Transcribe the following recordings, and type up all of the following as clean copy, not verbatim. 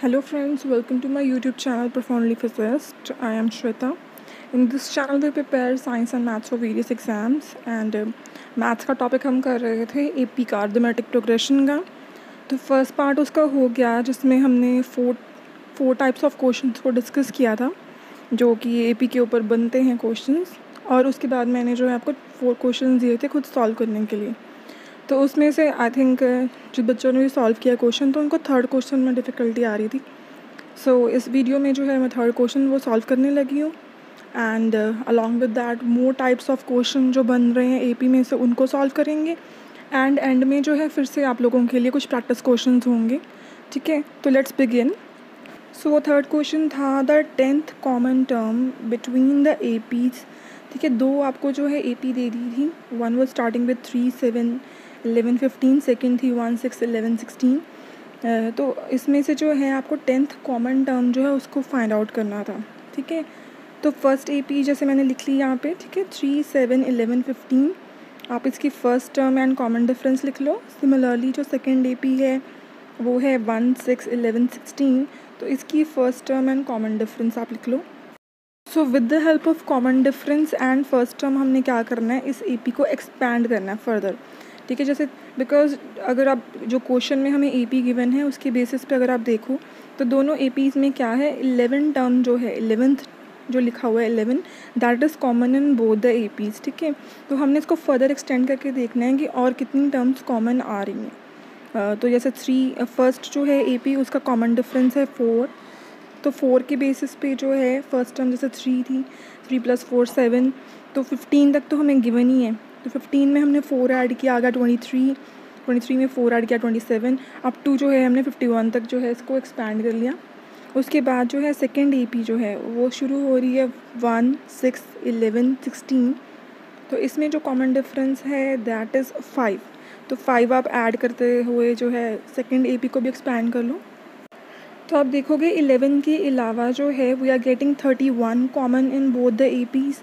Hello friends, welcome to my YouTube channel Profoundly Physicist. I am Shweta. In this channel we prepare science and maths for various exams and maths का topic हम कर रहे थे AP का arithmetic progression का। तो first part उसका हो गया जिसमें हमने फोर टाइप्स ऑफ क्वेश्चंस को डिस्कस किया था जो कि AP के ऊपर बनते हैं क्वेश्चंस, और उसके बाद मैंने जो है आपको 4 क्वेश्चंस दिए थे खुद सॉल्व करने के लिए। तो उसमें से आई थिंक जो बच्चों ने भी सॉल्व किया क्वेश्चन तो उनको थर्ड क्वेश्चन में डिफ़िकल्टी आ रही थी। सो इस वीडियो में जो है मैं थर्ड क्वेश्चन वो सॉल्व करने लगी हूँ and along with that more types of question जो बन रहे हैं AP में से उनको सॉल्व करेंगे एंड में जो है फिर से आप लोगों के लिए कुछ प्रैक्टिस क्वेश्चंस होंगे। ठीक है, तो लेट्स बिगिन। सो वो थर्ड क्वेश्चन था the 10th common term between the APs। ठीक है, 2 आपको जो है AP दे दी थी। One was starting with 3, 7, 11, 15, second थी 1, 6, 11, 16। तो इसमें से जो है आपको 10th कॉमन टर्म जो है उसको फाइंड आउट करना था। ठीक है, तो फर्स्ट AP जैसे मैंने लिख ली यहाँ पे। ठीक है, 3, 7, 11, 15 आप इसकी first term and common difference लिख लो। सिमिलरली जो सेकेंड AP है वो है 1, 6, 11, 16, तो इसकी first term and common difference आप लिख लो। So with the help of common difference and first term हमने क्या करना है, इस AP को एक्सपैंड करना है फर्दर। ठीक है, जैसे बिकॉज अगर आप जो क्वेश्चन में हमें AP गिवन है उसके बेसिस पे अगर आप देखो तो दोनों APs में क्या है, 11 टर्म जो है 11th जो लिखा हुआ है 11 that is common in both the APs। ठीक है, तो हमने इसको फर्दर एक्सटेंड करके देखना है कि और कितनी टर्म्स कॉमन आ रही हैं। तो जैसे 3 फर्स्ट जो है AP उसका कॉमन डिफरेंस है 4, तो 4 के बेसिस पे जो है फर्स्ट टर्म जैसे 3 थी, 3 + 4 7, तो 15 तक तो हमें गिवन ही है। तो 15 में हमने 4 ऐड किया, आ गया 23, 23 में 4 ऐड किया 27, अप टू जो है हमने 51 तक जो है इसको एक्सपैंड कर लिया। उसके बाद जो है सेकेंड AP जो है वो शुरू हो रही है 1, 6, 11, 16, तो इसमें जो कॉमन डिफरेंस है दैट इज़ 5। तो 5 आप ऐड करते हुए जो है सेकेंड AP को भी एक्सपैंड कर लो। तो आप देखोगे 11 के अलावा जो है we are getting 31 common in both the APs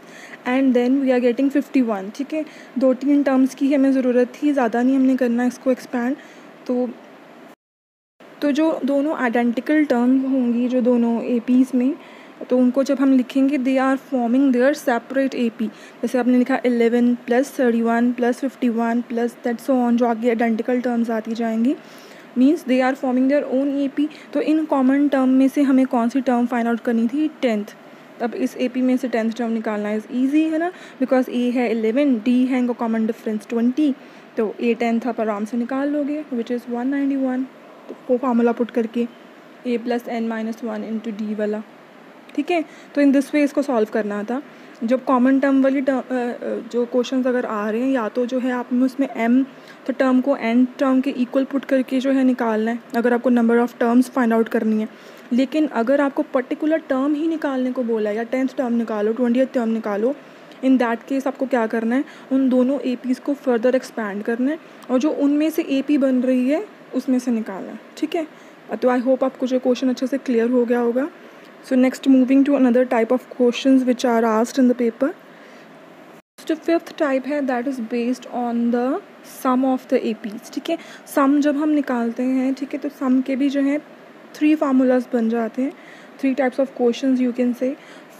and then we are getting 51। ठीक है, 2-3 टर्म्स की हमें ज़रूरत थी, ज़्यादा नहीं हमने करना इसको एक्सपैंड। तो जो दोनों आइडेंटिकल टर्म होंगी जो दोनों APs में, तो उनको जब हम लिखेंगे they are forming their separate AP। जैसे आपने लिखा 11 + 31 + 51 + दैट सो ऑन, जो आगे आइडेंटिकल टर्म्स आती जाएंगी means they are forming their own AP। तो इन कॉमन टर्म में से हमें कौन सी टर्म फाइंड आउट करनी थी, 10th। अब इस AP में से 10th टर्म निकालना इज़ ईजी है ना, बिकॉज A है 11, D है इनका कॉमन डिफरेंस 20, तो A 10th आप आराम से निकाल लोगे विच इज़ 191। तो वो फार्मूला पुट करके A + n - 1 × D वाला। ठीक है, तो इन दिस वे इसको सॉल्व करना था। जब कॉमन टर्म वाली जो क्वेश्चंस अगर आ रहे हैं या तो जो है आपने उसमें m तो टर्म को n टर्म के इक्वल पुट करके जो है निकालना है अगर आपको number of terms find out करनी है। लेकिन अगर आपको पर्टिकुलर टर्म ही निकालने को बोला है या 10th टर्म निकालो, 20th टर्म निकालो, इन दैट केस आपको क्या करना है, उन दोनों APs को फर्दर एक्सपैंड करना है और जो उनमें से AP बन रही है उसमें से निकालना है। ठीक है, तो आई होप आपको जो क्वेश्चन अच्छे से क्लियर हो गया होगा। So next moving to another type of questions which are asked in the paper. जो 5th टाइप है that is based on the sum of the APs। ठीक है, सम जब हम निकालते हैं, ठीक है, तो सम के भी जो है 3 फार्मूलाज बन जाते हैं। 3 types of questions you can say.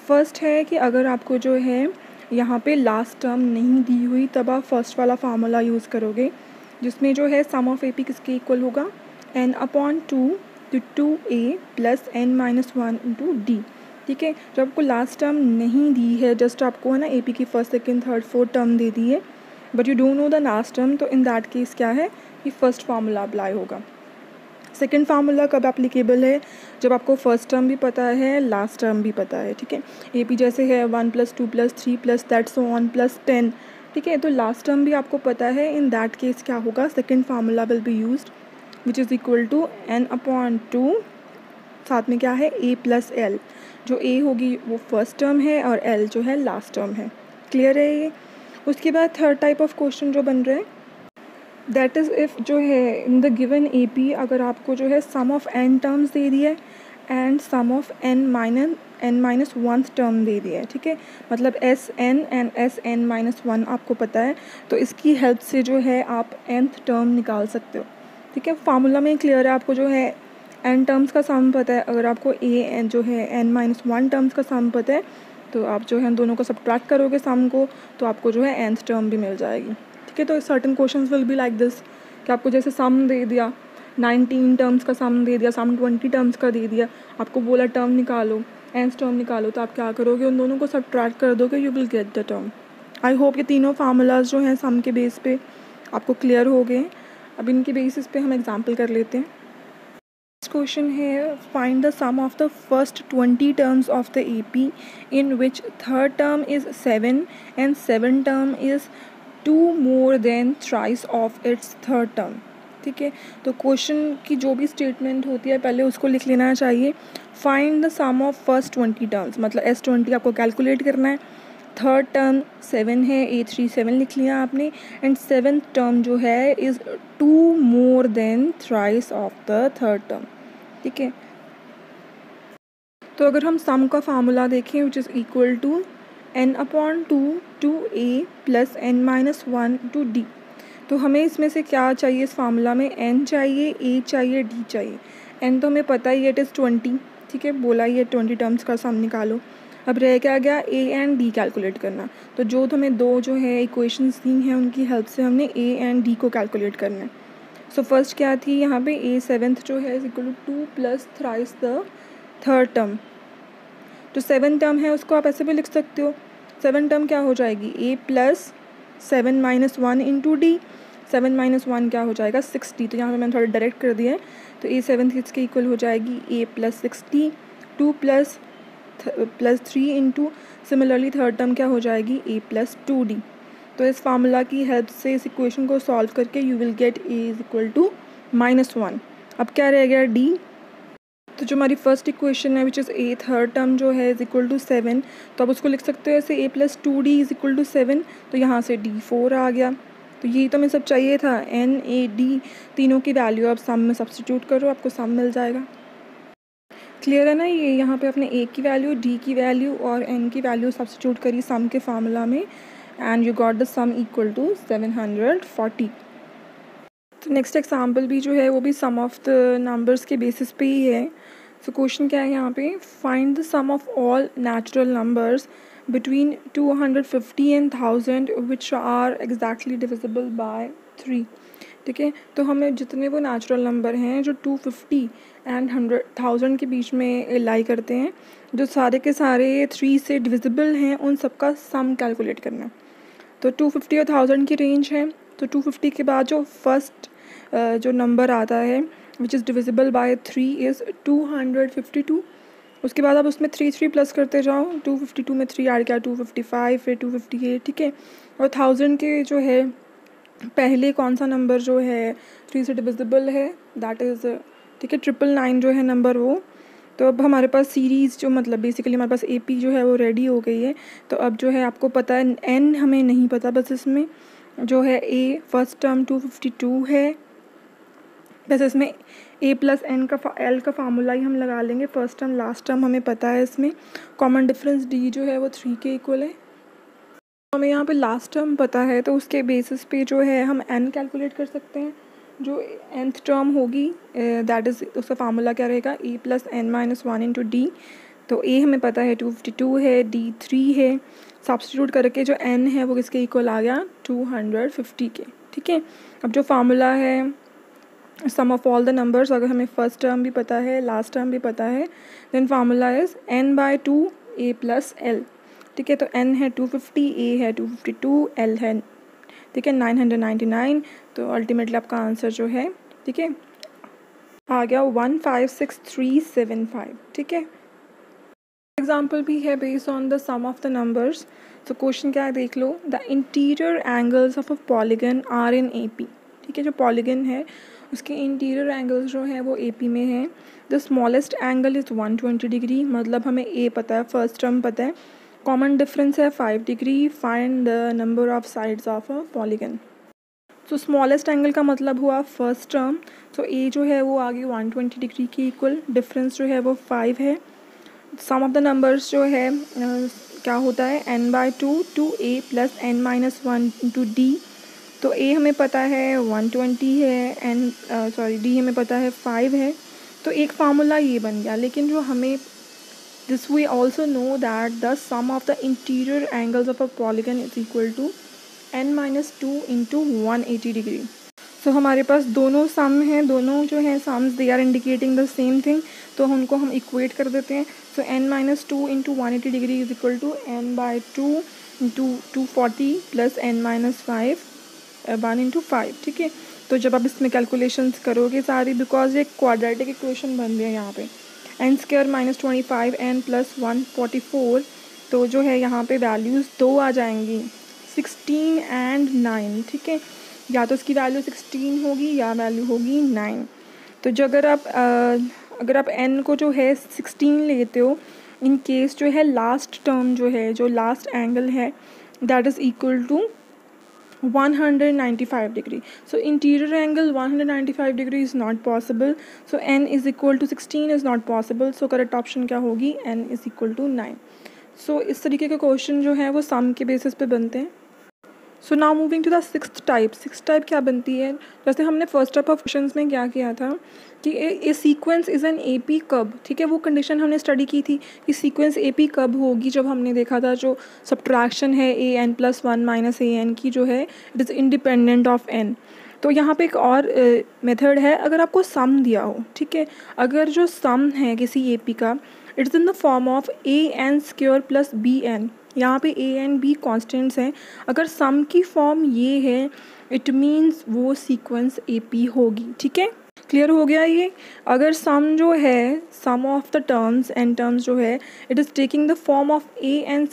First है कि अगर आपको जो है यहाँ पे लास्ट टर्म नहीं दी हुई तब आप फर्स्ट वाला फार्मूला यूज़ करोगे जिसमें जो है सम ऑफ AP किसके इक्वल होगा, n/2 to 2A + n - 1 × D। ठीक है, जब आपको लास्ट टर्म नहीं दी है, जस्ट आपको है ना AP की first, second, third, fourth term दे दी है but you don't know the last term, तो इन दैट केस क्या है कि फर्स्ट फार्मूला अप्लाई होगा। सेकंड फार्मूला कब एप्लीकेबल है, जब आपको फर्स्ट टर्म भी पता है लास्ट टर्म भी पता है। ठीक है, AP जैसे है 1 + 2 + 3 + दैट सो ऑन +10। ठीक है, तो लास्ट टर्म भी आपको पता है, इन दैट केस क्या होगा, second formula will be used which is equal to n/2, साथ में क्या है A + L। जो A होगी वो फर्स्ट टर्म है और L जो है लास्ट टर्म है। क्लियर है ये। उसके बाद थर्ड टाइप ऑफ क्वेश्चन जो बन रहा है दैट इज़ इफ़ जो है इन द गिवन AP अगर आपको जो है सम ऑफ n टर्म्स दे दिया है and sum of n - 1 term दे दिया है। ठीक है, मतलब Sn एंड Sn - 1 आपको पता है, तो इसकी हेल्प से जो है आप nth टर्म निकाल सकते हो। ठीक है, फार्मूला में क्लियर है आपको जो है n टर्म्स का सम पता है, अगर आपको n जो है n-1 टर्म्स का सम पता है तो आप जो है इन दोनों को सब्ट्रैक्ट करोगे सम को, तो आपको जो है nth टर्म भी मिल जाएगी। ठीक है, तो certain questions will be like this कि आपको जैसे सम दे दिया, 19 टर्म्स का सम दे दिया, सम 20 टर्म्स का दे दिया, आपको बोला टर्म निकालो, nth टर्म निकालो, तो आप क्या करोगे, उन दोनों को सब्ट्रैक्ट कर दोगे, you will get the term. I hope ये तीनों फार्मूलाज जो हैं सम के बेस पे आपको क्लियर हो गए। अब इनके बेसिस पे हम एग्जांपल कर लेते हैं। क्वेश्चन है, find the sum of the first 20 terms of the AP in which third term is 7 and 7 term is 2 more than thrice of its third term. ठीक है, तो क्वेश्चन की जो भी स्टेटमेंट होती है पहले उसको लिख लेना चाहिए। Find the sum of first 20 terms, मतलब S20 आपको कैलकुलेट करना है। थर्ड टर्म 7 है, A3 7 लिख लिया आपने, एंड 7th टर्म जो है is 2 more than thrice of the third term. ठीक है, तो अगर हम सम का फार्मूला देखें which is equal to n/2 to a plus n-1 to d, तो हमें इसमें से क्या चाहिए, इस फार्मूला में n चाहिए, a चाहिए, d चाहिए। n तो हमें पता ही है, इट इज़ 20। ठीक है, बोला ही है 20 टर्म्स का सम निकालो। अब रह क्या गया, a एंड d कैलकुलेट करना। तो जो हमें दो जो है इक्वेशंस दी हैं उनकी हेल्प से हमने a एंड d को कैलकुलेट करना है। सो फर्स्ट क्या थी यहाँ पे, a 7th जो है is equal to 2 plus thrice the third term. जो 7 टर्म है उसको आप ऐसे भी लिख सकते हो, 7 टर्म क्या हो जाएगी, a प्लस 7-1 इंटू डी। 7-1 क्या हो जाएगा, 60। तो यहाँ पे मैंने थोड़ा डायरेक्ट कर दिया है, तो a 7th इसके इक्वल हो जाएगी a plus 60, 2 plus 3 into, similarly third term क्या हो जाएगी, a प्लस 2d। तो इस फार्मूला की हेल्प से इस इक्वेशन को सॉल्व करके you will get a is equal to -1। अब क्या रह गया, d। तो जो हमारी फर्स्ट इक्वेशन है which is a third term जो है इज इक्वल टू 7, तो आप उसको लिख सकते हो ऐसे a plus 2d is equal to 7। तो यहाँ से d 4 आ गया। तो यही तो हमें सब चाहिए था, n a d, तीनों की वैल्यू आप सम में सब्स्टिट्यूट करो, आपको सम मिल जाएगा। क्लियर है ना, ये यहाँ पे अपने a की वैल्यू, d की वैल्यू और n की वैल्यू सब्स्टिट्यूट करी सम के फार्मूला में, and you got the sum equal to 740। तो नेक्स्ट एग्जाम्पल भी जो है वो भी सम ऑफ द नंबर्स के बेसिस पे ही है। सो क्वेश्चन क्या है यहाँ पे, find the sum of all natural numbers between 250 and 1000 which are exactly divisible by 3। ठीक है, तो हमें जितने वो नेचुरल नंबर हैं जो 250 एंड 1000 के बीच में लाई करते हैं, जो सारे के सारे 3 से डिविजिबल हैं, उन सबका सम कैलकुलेट करना है। तो 250 और 1000 की रेंज है, तो 250 के बाद जो फर्स्ट जो नंबर आता है which is divisible by 3 is 252। उसके बाद आप उसमें 3 प्लस करते जाओ, 252 में 3 ऐड किया 255, फिर 258। ठीक है, और 1000 के जो है पहले कौन सा नंबर जो है 3 से डिविजिबल है, दैट इज़, ठीक है, 999 जो है नंबर वो। तो अब हमारे पास सीरीज़ जो, मतलब बेसिकली हमारे पास AP जो है वो रेडी हो गई है। तो अब जो है आपको पता है, n हमें नहीं पता, बस इसमें जो है a फर्स्ट टर्म 252 है, बस इसमें a प्लस n का l का फार्मूला ही हम लगा लेंगे। फर्स्ट टर्म लास्ट टर्म हमें पता है, इसमें कॉमन डिफरेंस d जो है वो 3 के इक्वल है। हमें यहाँ पे लास्ट टर्म पता है, तो उसके बेसिस पे जो है हम n कैलकुलेट कर सकते हैं। जो nth टर्म होगी दैट इज़, उसका फार्मूला क्या रहेगा, a plus n-1 into D. तो a हमें पता है 252 है, d 3 है, सब्स्टिट्यूट करके जो n है वो किसके इक्वल आ गया, 250 के। ठीक है, अब जो फार्मूला है sum of all the numbers, अगर हमें फर्स्ट टर्म भी पता है, लास्ट टर्म भी पता है, then formula is n/2 a plus l। ठीक है, तो n है 250, a है 252, l है, ठीक है, 999। तो अल्टीमेटली आपका आंसर जो है, ठीक है, आ गया 156375। ठीक है, एग्जाम्पल भी है based on the sum of the numbers. तो क्वेश्चन क्या है देख लो, the interior angles of a polygon are in AP। ठीक है, जो पॉलीगन है उसके इंटीरियर एंगल्स जो है वो AP में है। The smallest angle is 120 degree, मतलब हमें a पता है, फर्स्ट टर्म पता है, कॉमन डिफरेंस है 5 degree. Find the number of sides of a polygon. तो स्मॉलेस्ट एंगल का मतलब हुआ फर्स्ट टर्म, तो a जो है वो आगे 120 डिग्री के इक्वल, डिफरेंस जो है वो 5 है। सम ऑफ द नंबर्स जो है क्या होता है, n/2 to a plus n-1 into d। तो a हमें पता है 120 है, d हमें पता है 5 है, तो एक फार्मूला ये बन गया, लेकिन जो हमें this we also know that the sum of the interior angles of a polygon is equal to n-2 into 180 degree. So हमारे पास दोनों सम हैं, दोनों जो हैं sums they are indicating the same thing, तो उनको हम इक्वेट कर देते हैं। So n-2 into 180 degree is equal to n/2 into 240 plus n-5 1 into 5, ठीक है। तो जब आप इसमें कैलकुलेशंस करोगे सारी, बिकॉज ये क्वाड्रेटिक इक्वेशन बन रही है यहाँ पे, n² - 25 n प्लस 144, तो जो है यहाँ पे वैल्यूज़ दो आ जाएंगी, 16 एंड 9, ठीक है। या तो इसकी वैल्यू 16 होगी या वैल्यू होगी 9। तो जो अगर आप n को जो है 16 लेते हो, इन केस जो है लास्ट टर्म जो है, जो लास्ट एंगल है, that is equal to 195 degree. So interior angle 195 degree is not possible, so n is equal to 16 is not possible, so correct option क्या होगी, n is equal to 9। So इस तरीके के question जो है वो सम के बेसिस पे बनते हैं। So now moving to the sixth type क्या बनती है, जैसे हमने फर्स्ट टाइप ऑफ क्वेश्चंस में क्या किया था कि ए सीक्वेंस इज़ एन AP कब, ठीक है। वो कंडीशन हमने स्टडी की थी कि सीक्वेंस AP कब होगी, जब हमने देखा था जो सब्ट्रैक्शन है an+1 - an की जो है it is independent of n। तो यहाँ पे एक और मेथड है, अगर आपको सम दिया हो, ठीक है, अगर जो सम है किसी AP का, it's in the form of an² + bn, यहाँ पे a एंड b कॉन्स्टेंट्स हैं, अगर सम की फॉर्म ये है, इट मीन्स वो सीक्वेंस AP होगी, ठीक है। क्लियर हो गया ये। अगर सम जो है, sum of the terms and terms जो है, it is taking the form of an²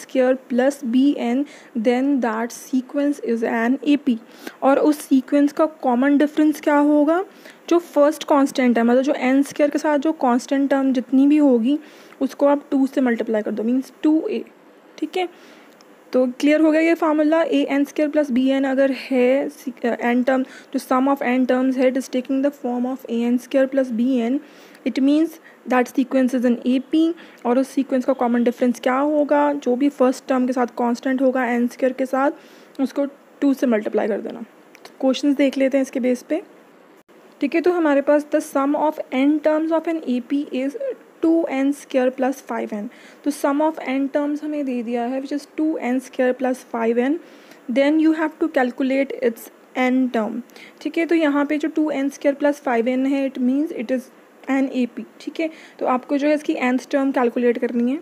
+ bn, then that sequence is an AP। और उस सीक्वेंस का कॉमन डिफरेंस क्या होगा, जो फर्स्ट कांस्टेंट है, मतलब जो n² के साथ जो कांस्टेंट टर्म जितनी भी होगी उसको आप 2 से मल्टीप्लाई कर दो, मीन्स 2a, ठीक है। तो क्लियर हो गया ये फार्मूला, an² + bn अगर है एन टर्म, जो सम ऑफ n टर्म्स है, it is taking the form of an² + bn, it means that sequence is an AP। और उस सीक्वेंस का कॉमन डिफरेंस क्या होगा, जो भी फर्स्ट टर्म के साथ कांस्टेंट होगा n² के साथ, उसको 2 से मल्टीप्लाई कर देना। तो क्वेश्चंस देख लेते हैं इसके बेस पे, ठीक है। तो हमारे पास the sum of n terms of an AP is 2n² + 5n। तो सम ऑफ n टर्म्स हमें दे दिया है which is 2n² + 5n, then you have to calculate its n term, ठीक है। तो यहाँ पे जो 2n² + 5n है, it means it is an AP, ठीक है। तो आपको जो है इसकी nth टर्म कैलकुलेट करनी है।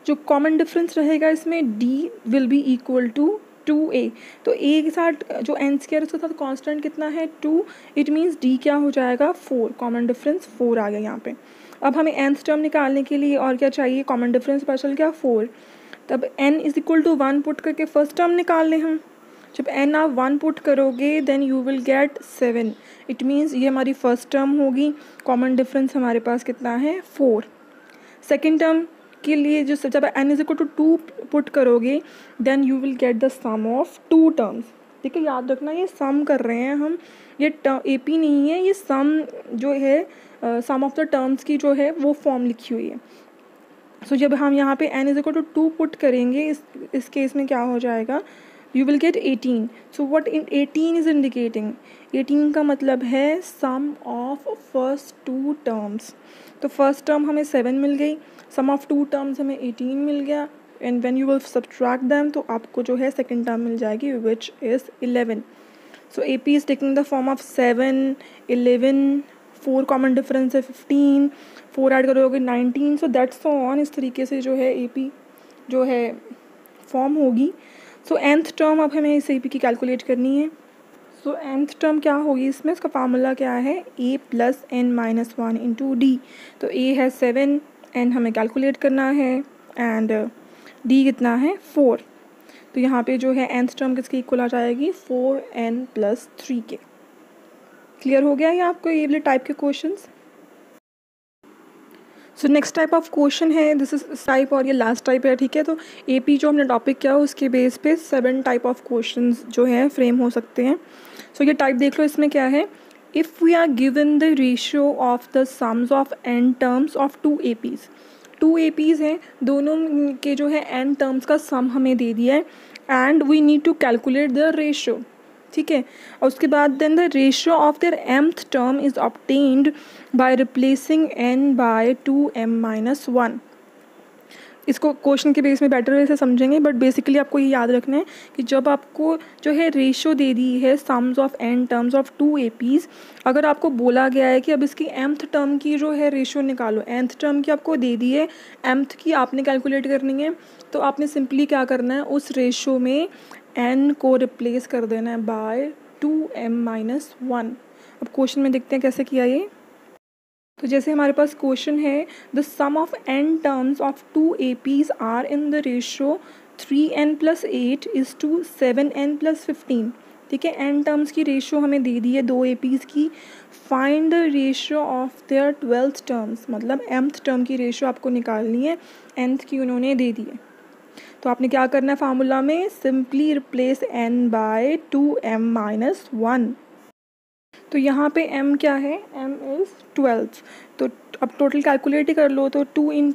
जो कॉमन डिफरेंस रहेगा इसमें, d will be equal to 2a। तो a के साथ जो n² उसके साथ कांस्टेंट कितना है, 2, इट मीन्स d क्या हो जाएगा, 4। कॉमन डिफरेंस 4 आ गया यहाँ पे। अब हमें nth टर्म निकालने के लिए और क्या चाहिए, कॉमन डिफरेंस पता चल गया 4। तब n is equal to 1 put करके फर्स्ट टर्म निकाल लें हम। जब n आप 1 पुट करोगे, then you will get 7, it means ये हमारी फर्स्ट टर्म होगी। कॉमन डिफरेंस हमारे पास कितना है, 4। सेकेंड टर्म के लिए जो जब n is equal to 2 put करोगे, then you will get the sum of 2 terms, ठीक है। याद रखना ये सम कर रहे हैं हम, ये AP नहीं है, ये सम जो है, सम ऑफ द टर्म्स की जो है वो फॉर्म लिखी हुई है। सो जब हम यहाँ पे n is equal to 2 put करेंगे, इस केस में क्या हो जाएगा, you will get 18। So what 18 is indicating, 18 का मतलब है सम ऑफ फर्स्ट 2 टर्म्स। तो फर्स्ट टर्म हमें 7 मिल गई, सम ऑफ 2 टर्म्स हमें 18 मिल गया, and when you will subtract them, तो आपको जो है सेकेंड टर्म मिल जाएगी which is 11। So AP is taking the form of 7, 11, 4 common difference है 15, 4 ऐड करोगे 19, सो दैट्स ऑन। इस तरीके से जो है AP जो है फॉर्म होगी। सो nth टर्म अब हमें इस AP की कैलकुलेट करनी है। सो nth टर्म क्या होगी इसमें, इसका फार्मूला क्या है, a + n-1 इंटू d। तो a है 7, n हमें कैलकुलेट करना है, एंड d कितना है 4। तो यहाँ पे जो है nth टर्म किसके इक्वल आ जाएगी, 4n + 3 के। क्लियर हो गया ये आपको ये वाले टाइप के questions. So next type of question है, दिस इज टाइप और ये लास्ट टाइप है, ठीक है। तो AP जो हमने टॉपिक किया उसके बेस पे 7 टाइप ऑफ क्वेश्चंस जो है फ्रेम हो सकते हैं। सो ये टाइप देख लो, इसमें क्या है, if we are given the ratio of the sums of n terms of 2 APs। 2 APs हैं, दोनों के जो है n टर्म्स का सम हमें दे दिया है, and we need to calculate the ratio. ठीक है। और उसके बाद then the ratio of their mth term is obtained by replacing n by 2m-1। इसको क्वेश्चन के बेस में बेटर वे से समझेंगे, बट बेसिकली आपको ये याद रखना है कि जब आपको जो है रेशियो दे दी है sums of n terms of 2 APs, अगर आपको बोला गया है कि अब इसकी mth टर्म की जो है रेशियो निकालो, nth टर्म की आपको दे दी है, mth की आपने कैलकुलेट करनी है, तो आपने सिंपली क्या करना है, उस रेशियो में n को रिप्लेस कर देना है बाय 2m-1। अब क्वेश्चन में देखते हैं कैसे किया ये। तो जैसे हमारे पास क्वेश्चन है, the sum of n terms of 2 APs are in the ratio 3n+8 is to 7n+15। ठीक है, n टर्म्स की रेशियो हमें दे दी है 2 APs की। Find the ratio of there 12th terms, मतलब mth टर्म की रेशियो आपको निकालनी है, nth की उन्होंने दे दी है। तो आपने क्या करना है, फार्मूला में simply replace n by 2m-1। तो यहाँ पे m क्या है, m इज़ 12। तो अब टोटल कैलकुलेट ही कर लो, तो 2 ×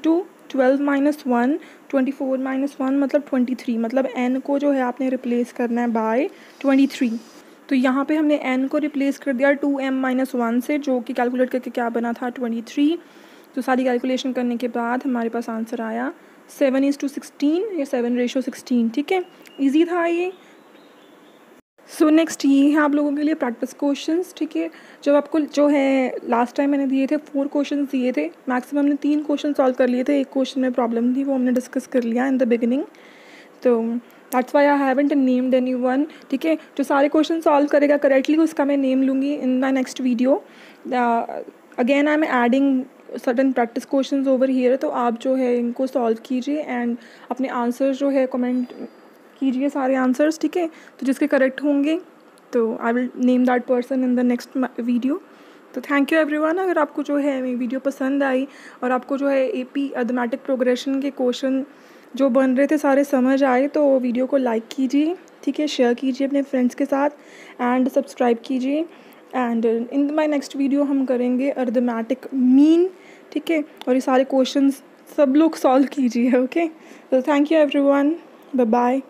12-1 24-1 मतलब 23, मतलब n को जो है आपने रिप्लेस करना है बाय 23। तो यहाँ पे हमने n को रिप्लेस कर दिया 2m-1 से, जो कि कैलकुलेट करके क्या बना था 23। तो सारी कैलकुलेशन करने के बाद हमारे पास आंसर आया 7:16 या 7:16। ठीक है, ईजी था ये। सो नेक्स्ट ये है आप लोगों के लिए प्रैक्टिस क्वेश्चंस। ठीक है, जब आपको जो है लास्ट टाइम मैंने दिए थे 4 क्वेश्चंस दिए थे, मैक्सिमम हमने 3 क्वेश्चन सॉल्व कर लिए थे, एक क्वेश्चन में प्रॉब्लम थी, वो हमने डिस्कस कर लिया इन द बिगिनिंग। तो that's why I haven't named anyone. ठीक है, जो सारे क्वेश्चन सॉल्व करेगा करेक्टली उसका मैं नेम लूँगी in my next video. Again I am adding certain practice questions over here, तो आप जो है इनको सॉल्व कीजिए एंड अपने आंसर जो है कमेंट कीजिए सारे आंसर्स। ठीक है, तो जिसके करेक्ट होंगे तो I will name that person in the next video. तो थैंक यू एवरीवन। अगर आपको जो है मेरी वीडियो पसंद आई और आपको जो है AP अर्थमेटिक प्रोग्रेशन के क्वेश्चन जो बन रहे थे सारे समझ आए, तो वीडियो को लाइक कीजिए, ठीक है, शेयर कीजिए अपने फ्रेंड्स के साथ एंड सब्सक्राइब कीजिए। And in my next video हम करेंगे अर्थमेटिक मीन। ठीक है, और ये सारे क्वेश्चन सब लोग सॉल्व कीजिए। ओके, तो thank you everyone, bye bye.